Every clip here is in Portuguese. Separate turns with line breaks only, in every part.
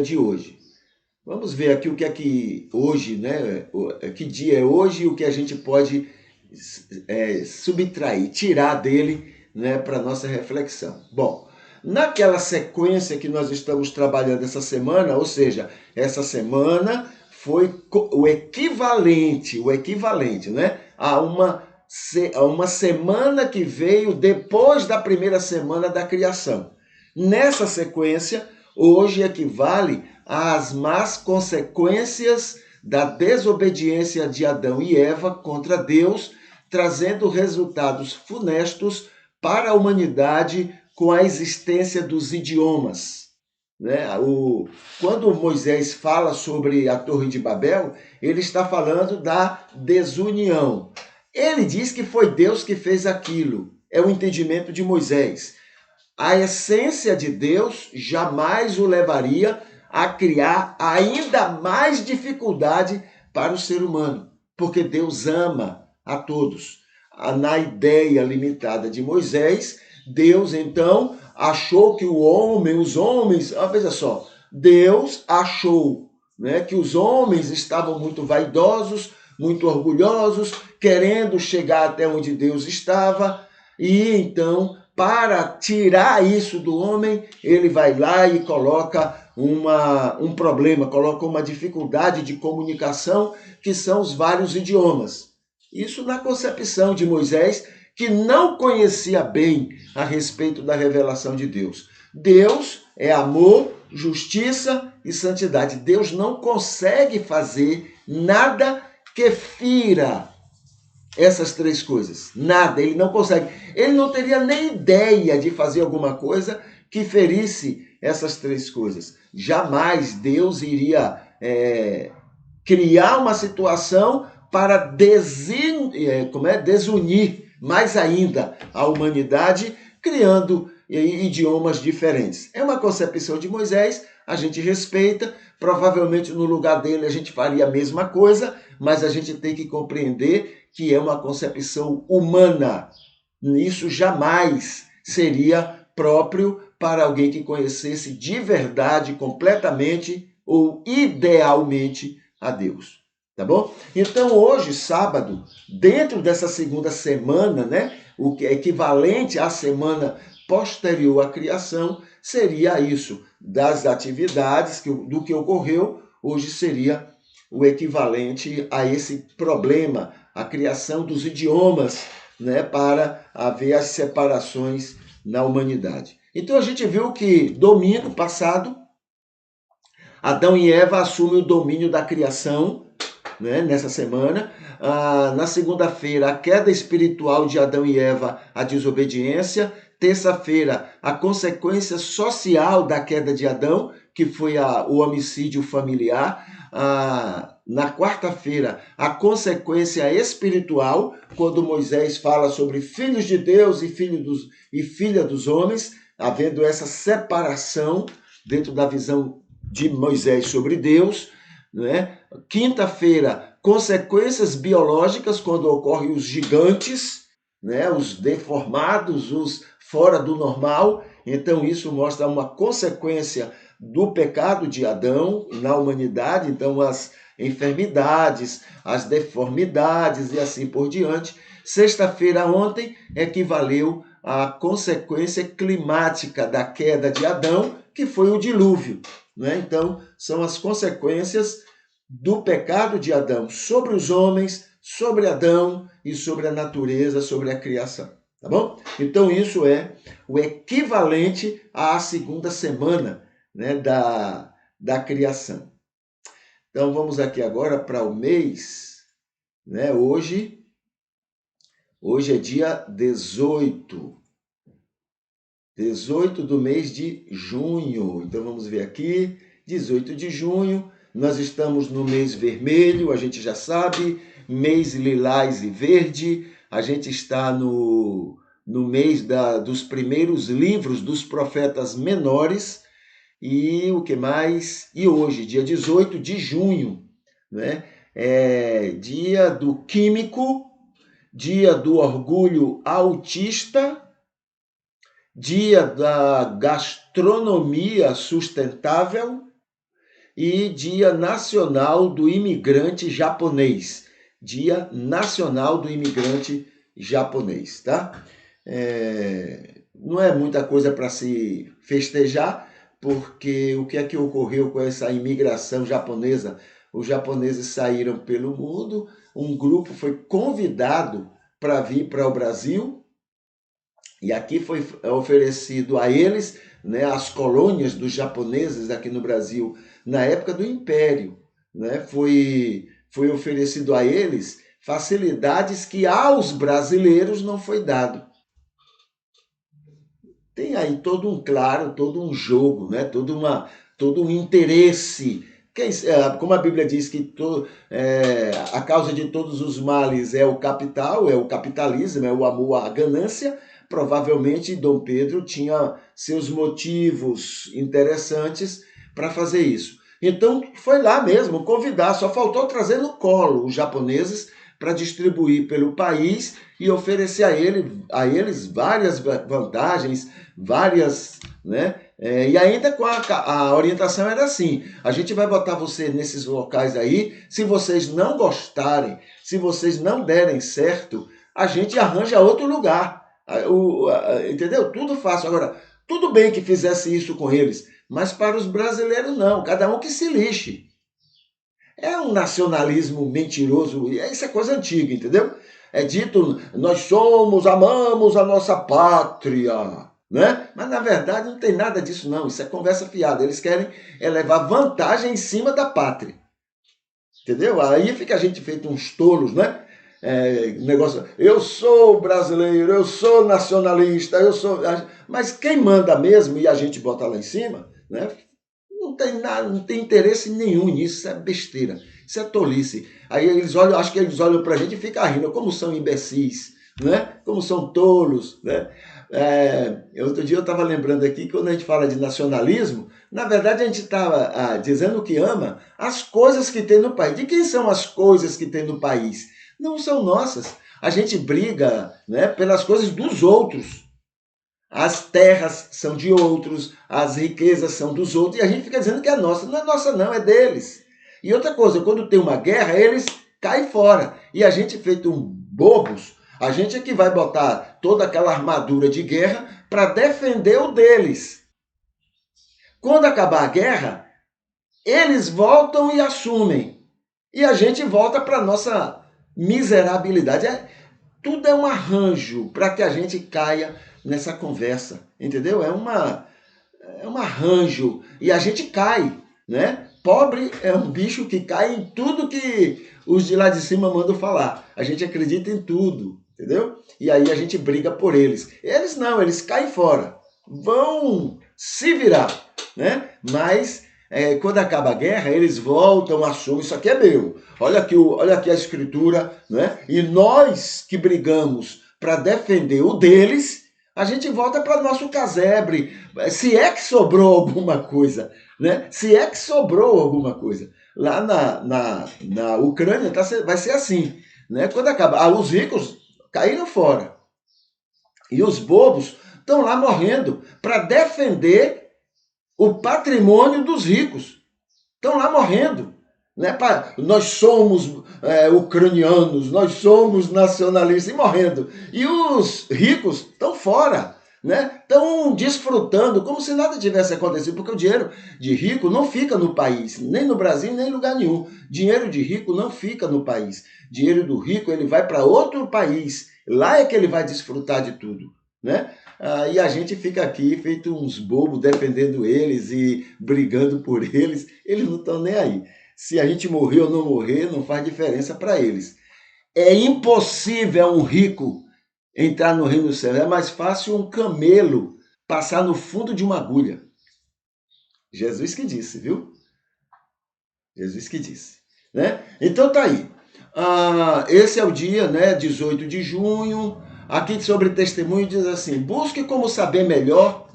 de hoje. Vamos ver aqui o que é que hoje, né? Que dia é hoje e o que a gente pode subtrair, tirar dele, né, para nossa reflexão. Bom, naquela sequência que nós estamos trabalhando essa semana, ou seja, essa semana foi o equivalente, né, a uma semana que veio depois da primeira semana da criação. Nessa sequência, hoje equivale às más consequências da desobediência de Adão e Eva contra Deus, trazendo resultados funestos para a humanidade com a existência dos idiomas. Né? Quando Moisés fala sobre a Torre de Babel, ele está falando da desunião. Ele diz que foi Deus que fez aquilo. É o entendimento de Moisés. A essência de Deus jamais o levaria a criar ainda mais dificuldade para o ser humano, porque Deus ama a todos. Na ideia limitada de Moisés, Deus então achou que os homens, veja só, Deus achou, né, que os homens estavam muito vaidosos, muito orgulhosos, querendo chegar até onde Deus estava, e então, para tirar isso do homem, ele vai lá e coloca um problema, coloca uma dificuldade de comunicação, que são os vários idiomas. Isso na concepção de Moisés, que não conhecia bem a respeito da revelação de Deus. Deus é amor, justiça e santidade. Deus não consegue fazer nada que fira essas três coisas. Nada, ele não consegue. Ele não teria nem ideia de fazer alguma coisa que ferisse essas três coisas. Jamais Deus iria criar uma situação para desunir mais ainda a humanidade, criando idiomas diferentes. É uma concepção de Moisés, a gente respeita, provavelmente no lugar dele a gente faria a mesma coisa, mas a gente tem que compreender que é uma concepção humana. Isso jamais seria próprio para alguém que conhecesse de verdade, completamente ou idealmente a Deus. Tá bom? Então, hoje, sábado, dentro dessa segunda semana, né, o que é equivalente à semana posterior à criação, seria isso, das atividades, do que ocorreu, hoje seria o equivalente a esse problema, a criação dos idiomas, né, para haver as separações na humanidade. Então a gente viu que domingo passado, Adão e Eva assumem o domínio da criação, né, nessa semana. Na segunda-feira, a queda espiritual de Adão e Eva, a desobediência. Terça-feira, a consequência social da queda de Adão, que foi o homicídio familiar. Na quarta-feira, a consequência espiritual, quando Moisés fala sobre filhos de Deus e filha dos homens, havendo essa separação dentro da visão de Moisés sobre Deus, né? Quinta-feira, consequências biológicas, quando ocorrem os gigantes, né? Os deformados, os fora do normal. Então, isso mostra uma consequência do pecado de Adão na humanidade. Então, as enfermidades, as deformidades e assim por diante. Sexta-feira, ontem, equivaleu à consequência climática da queda de Adão, que foi o dilúvio. Né? Então, são as consequências do pecado de Adão sobre os homens, sobre Adão e sobre a natureza, sobre a criação. Tá bom? Então, isso é o equivalente à segunda semana, né, da criação. Então, vamos aqui agora para o mês. Né? Hoje é dia 18 do mês de junho. Então, vamos ver aqui, 18 de junho, nós estamos no mês vermelho, a gente já sabe, mês lilás e verde, a gente está no mês dos primeiros livros dos profetas menores, e o que mais? E hoje, dia 18 de junho, né? É dia do químico, dia do orgulho autista, dia da gastronomia sustentável, e Dia Nacional do Imigrante Japonês. Dia Nacional do Imigrante Japonês, tá? Não é muita coisa para se festejar, porque o que é que ocorreu com essa imigração japonesa? Os japoneses saíram pelo mundo, um grupo foi convidado para vir para o Brasil, e aqui foi oferecido a eles, né, as colônias dos japoneses aqui no Brasil, na época do Império, né, foi oferecido a eles facilidades que aos brasileiros não foi dado. Tem aí todo um jogo, né, todo um interesse. Como a Bíblia diz que a causa de todos os males é o capital, é o capitalismo, é o amor à ganância. Provavelmente Dom Pedro tinha seus motivos interessantes para fazer isso. Então foi lá mesmo convidar, só faltou trazer no colo os japoneses para distribuir pelo país e oferecer a eles várias vantagens, várias, né? E ainda com a orientação era assim: a gente vai botar você nesses locais aí, se vocês não gostarem, se vocês não derem certo, a gente arranja outro lugar. Entendeu? Tudo fácil. Agora, tudo bem que fizesse isso com eles, mas para os brasileiros não, cada um que se lixe. É um nacionalismo mentiroso, isso é coisa antiga, entendeu? É dito, nós somos, amamos a nossa pátria, né? Mas na verdade não tem nada disso não, isso é conversa fiada. Eles querem levar vantagem em cima da pátria, entendeu? Aí fica a gente feito uns tolos, né? Negócio, eu sou brasileiro, eu sou nacionalista, eu sou... Mas quem manda mesmo e a gente bota lá em cima, né? Não tem nada, não tem interesse nenhum nisso, isso é besteira, isso é tolice. Aí eles olham, acho que eles olham pra gente e ficam rindo, como são imbecis, né? Como são tolos, né? Outro dia eu estava lembrando aqui que quando a gente fala de nacionalismo, na verdade a gente estava dizendo que ama as coisas que tem no país. De quem são as coisas que tem no país? Não são nossas. A gente briga, né, pelas coisas dos outros. As terras são de outros, as riquezas são dos outros, e a gente fica dizendo que é nossa. Não é nossa não, é deles. E outra coisa, quando tem uma guerra, eles caem fora. E a gente, feito bobos, a gente é que vai botar toda aquela armadura de guerra para defender o deles. Quando acabar a guerra, eles voltam e assumem. E a gente volta para a nossa miserabilidade. Tudo é um arranjo para que a gente caia nessa conversa, entendeu? É um arranjo e a gente cai, né? Pobre é um bicho que cai em tudo que os de lá de cima mandam falar. A gente acredita em tudo, entendeu? E aí a gente briga por eles. Eles não, eles caem fora. Vão se virar, né? Mas quando acaba a guerra, eles voltam, assumem, isso aqui é meu. Olha aqui a escritura, né? E nós que brigamos para defender o deles, a gente volta para nosso casebre. Se é que sobrou alguma coisa, né? Se é que sobrou alguma coisa. Lá na Ucrânia vai ser assim, né? Quando acaba, os ricos caíram fora. E os bobos estão lá morrendo para defender o patrimônio dos ricos. Estão lá morrendo. Né? Nós somos ucranianos, nós somos nacionalistas e morrendo. E os ricos estão fora, né? Estão desfrutando como se nada tivesse acontecido, porque o dinheiro de rico não fica no país, nem no Brasil, nem em lugar nenhum. Dinheiro de rico não fica no país. Dinheiro do rico ele vai para outro país. Lá é que ele vai desfrutar de tudo, né? E a gente fica aqui feito uns bobos defendendo eles e brigando por eles. Eles não estão nem aí. Se a gente morrer ou não morrer, não faz diferença para eles. É impossível um rico entrar no reino do céu. É mais fácil um camelo passar no fundo de uma agulha. Jesus que disse, viu? Jesus que disse, né? Então tá aí. Esse é o dia, né? 18 de junho. Aqui sobre testemunho diz assim: busque como saber melhor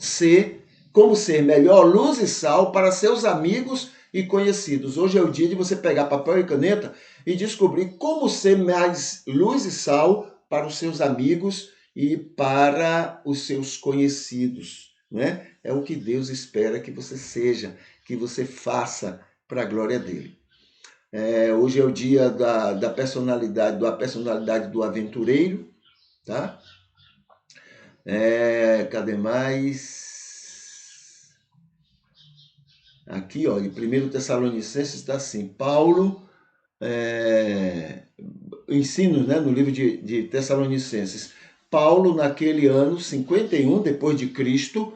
como ser melhor luz e sal para seus amigos e conhecidos. Hoje é o dia de você pegar papel e caneta e descobrir como ser mais luz e sal para os seus amigos e para os seus conhecidos, né? É o que Deus espera que você seja, que você faça para a glória dele. Hoje é o dia da personalidade do aventureiro, tá? Cadê mais? Aqui, olha, 1 Tessalonicenses está assim, Paulo, ensinos, né, no livro de Tessalonicenses, Paulo, naquele ano 51 depois de Cristo,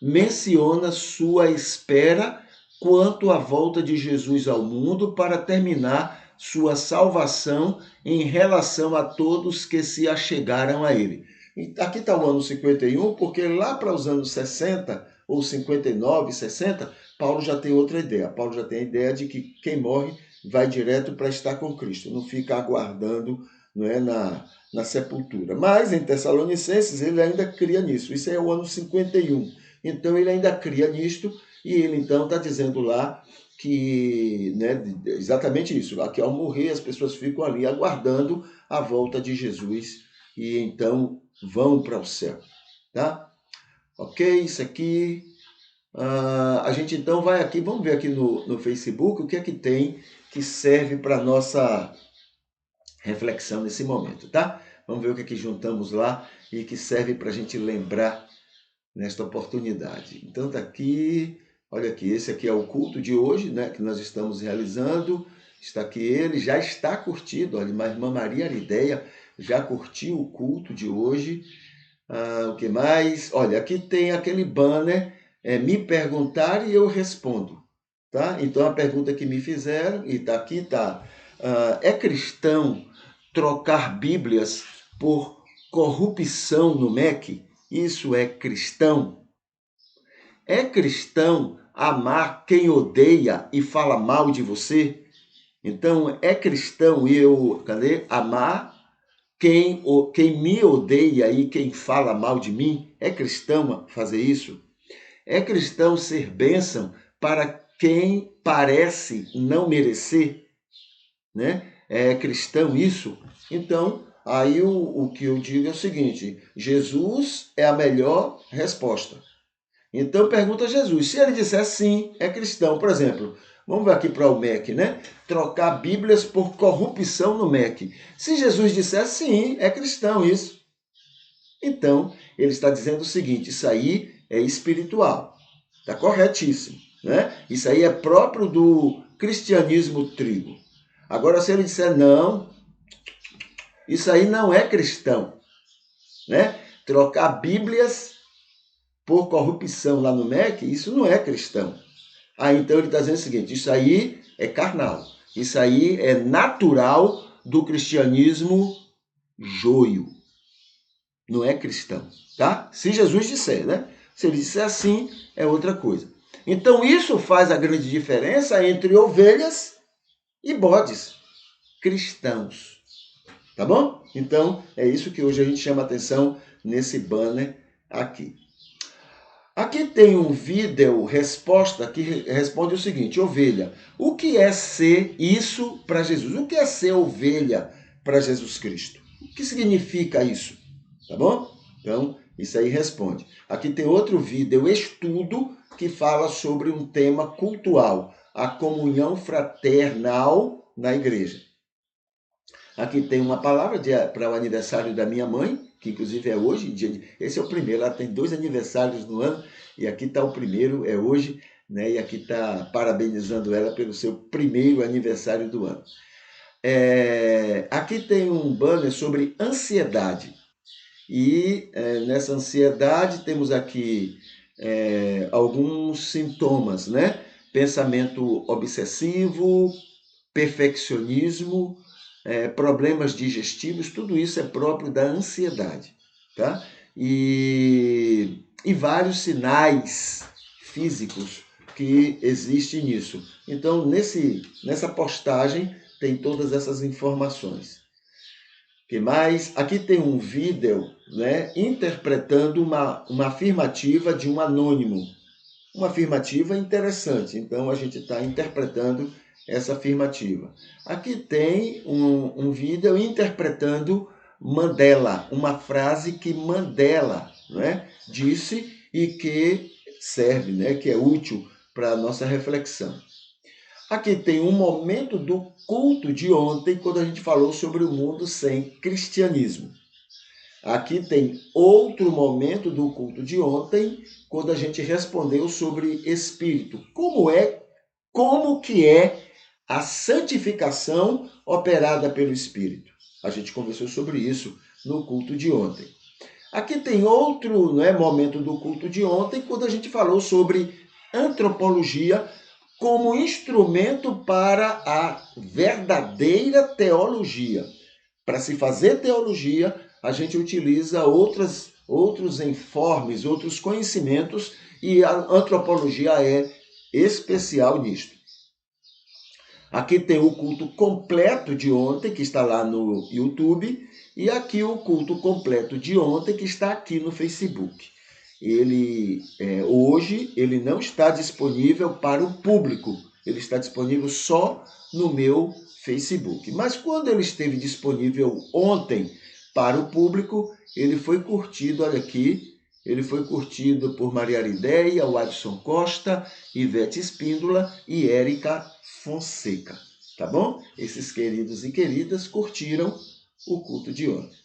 menciona sua espera quanto à volta de Jesus ao mundo para terminar sua salvação em relação a todos que se achegaram a ele. E aqui está o ano 51, porque lá para os anos 60, ou 59, 60, Paulo já tem outra ideia. Paulo já tem a ideia de que quem morre vai direto para estar com Cristo, não fica aguardando, não é, na sepultura. Mas em Tessalonicenses ele ainda cria nisso. Isso é o ano 51. Então ele ainda cria nisto e ele então está dizendo lá que, né, exatamente isso, aqui ao morrer as pessoas ficam ali aguardando a volta de Jesus e então vão para o céu, tá? Ok, isso aqui. A gente então vai aqui, vamos ver aqui no Facebook o que é que tem que serve para a nossa reflexão nesse momento, tá? Vamos ver o que é que juntamos lá e que serve para a gente lembrar nesta oportunidade. Então tá aqui, olha aqui, esse aqui é o culto de hoje, né, que nós estamos realizando. Está aqui ele, já está curtido, olha, mas irmã Maria Arideia já curtiu o culto de hoje. O que mais? Olha, aqui tem aquele banner, me perguntar e eu respondo, tá? Então a pergunta que me fizeram, e tá aqui, tá, é cristão trocar Bíblias por corrupção no MEC? Isso é cristão? É cristão amar quem odeia e fala mal de você? Então, é cristão amar quem me odeia e quem fala mal de mim? É cristão fazer isso? É cristão ser bênção para quem parece não merecer? Né? É cristão isso? Então, aí o que eu digo é o seguinte, Jesus é a melhor resposta. Então pergunta a Jesus, se ele disser sim, é cristão. Por exemplo, vamos ver aqui para o MEC, né? Trocar Bíblias por corrupção no MEC. Se Jesus disser sim, é cristão isso. Então, ele está dizendo o seguinte, isso aí é espiritual. Está corretíssimo, né? Isso aí é próprio do cristianismo trigo. Agora, se ele disser não, isso aí não é cristão, né? Trocar Bíblias por corrupção lá no MEC, isso não é cristão. Então ele está dizendo o seguinte, isso aí é carnal, isso aí é natural do cristianismo joio, não é cristão, tá? Se Jesus disser, né? Se ele disser assim, é outra coisa. Então isso faz a grande diferença entre ovelhas e bodes cristãos, tá bom? Então é isso que hoje a gente chama atenção nesse banner aqui. Aqui tem um vídeo resposta que responde o seguinte, ovelha, o que é ser isso para Jesus? O que é ser ovelha para Jesus Cristo? O que significa isso? Tá bom? Então, isso aí responde. Aqui tem outro vídeo, estudo, que fala sobre um tema cultual, a comunhão fraternal na igreja. Aqui tem uma palavra para o aniversário da minha mãe, que inclusive é hoje, esse é o primeiro, ela tem 2 aniversários no ano, e aqui está o primeiro, é hoje, né? E aqui está parabenizando ela pelo seu primeiro aniversário do ano. Aqui tem um banner sobre ansiedade, e nessa ansiedade temos aqui alguns sintomas, né? Pensamento obsessivo, perfeccionismo, problemas digestivos, tudo isso é próprio da ansiedade, tá? E vários sinais físicos que existem nisso. Então, nessa postagem tem todas essas informações. Que mais? Aqui tem um vídeo, né, interpretando uma afirmativa de um anônimo. Uma afirmativa interessante. Então, a gente está interpretando essa afirmativa. Aqui tem um vídeo interpretando Mandela, uma frase que Mandela, né, disse e que serve, né, que é útil para a nossa reflexão. Aqui tem um momento do culto de ontem, quando a gente falou sobre o mundo sem cristianismo. Aqui tem outro momento do culto de ontem, quando a gente respondeu sobre espírito. Como que é a santificação operada pelo espírito? A gente conversou sobre isso no culto de ontem. Aqui tem outro, né, momento do culto de ontem, quando a gente falou sobre antropologia como instrumento para a verdadeira teologia. Para se fazer teologia, a gente utiliza outros informes, outros conhecimentos, e a antropologia é especial nisto. Aqui tem o culto completo de ontem, que está lá no YouTube, e aqui o culto completo de ontem, que está aqui no Facebook. Hoje ele não está disponível para o público, ele está disponível só no meu Facebook. Mas quando ele esteve disponível ontem para o público, ele foi curtido, olha aqui, ele foi curtido por Maria Arideia, Wadson Costa, Ivete Espíndola e Érica Fonseca, tá bom? Esses queridos e queridas curtiram o culto de ontem.